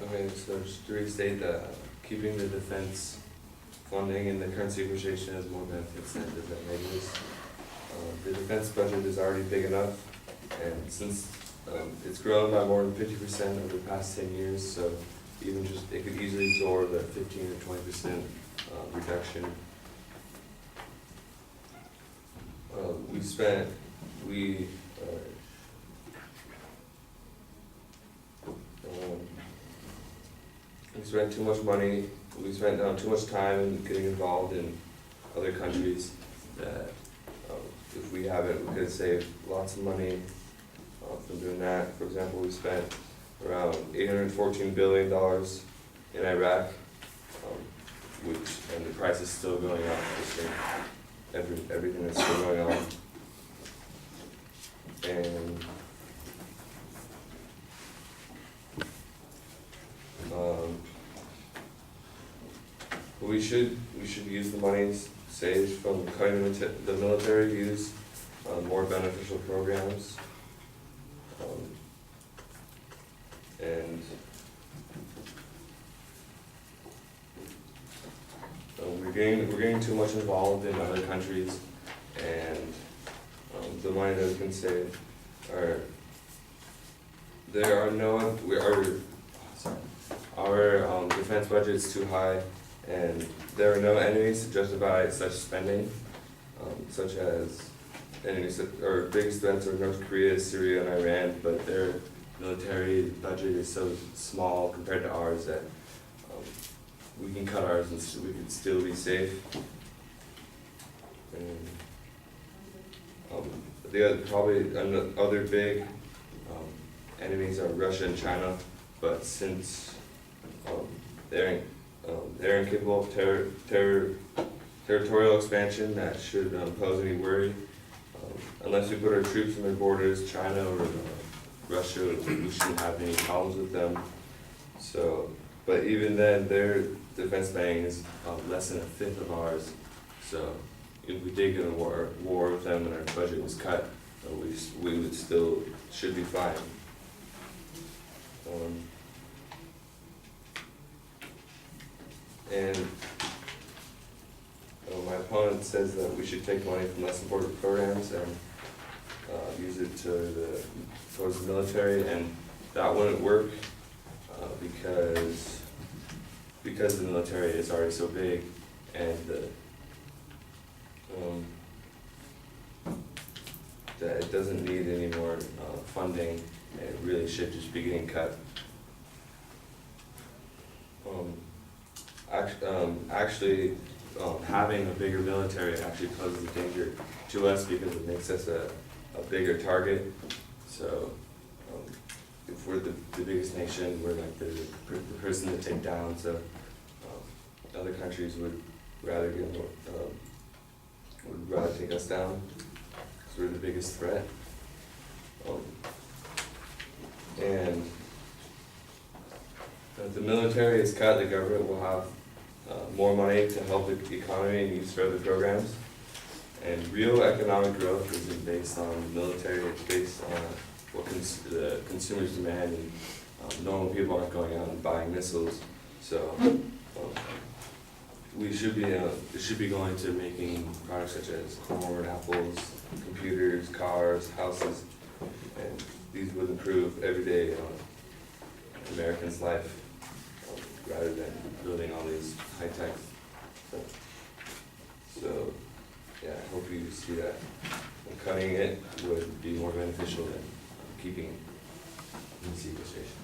Okay, so just to restate that keeping the defense funding in the current sequestration has more benefits than negatives. The defense budget is already big enough, and since it's grown by more than 50% over the past 10 years, so even just it could easily absorb a 15 or 20% reduction. We spent too much money. We spent too much time in getting involved in other countries that if we haven't, we could save lots of money from doing that. For example, we spent around $814 billion in Iraq, and the price is still going up. Everything that's still going on. And we should use the monies saved from cutting the military to use more beneficial programs. And we're getting too much involved in other countries, and the money that we can save our defense budget is too high, and there are no enemies to justify such spending, such as enemies or biggest threats are North Korea, Syria, and Iran, but their military budget is so small compared to ours that we can cut ours and we can still be safe. And probably other big enemies are Russia and China, but since they're incapable of territorial expansion, that shouldn't pose any worry. Unless we put our troops in their borders, China or Russia, we shouldn't have any problems with them. So, but even then, their defense spending is less than a fifth of ours. So, if we did get a war with them and our budget was cut, we would still should be fine. My opponent says that we should take money from less important programs and use it towards the military, and that wouldn't work because the military is already so big, and that it doesn't need any more funding, and it really should just be getting cut. Having a bigger military actually poses a danger to us because it makes us a bigger target. So if we're the biggest nation, we're like the person to take down. So other countries would rather take us down because we're the biggest threat. And if the military is cut, the government will have more money to help the economy and use for other programs. And real economic growth isn't based on the military, it's based on what the consumers demand, and normal people aren't going out and buying missiles. So it should be going to making products such as corn, apples, computers, cars, houses, and these would improve everyday Americans' life rather than building all these high-tech stuff. So yeah, I hope you see that cutting it would be more beneficial than keeping in sequestration.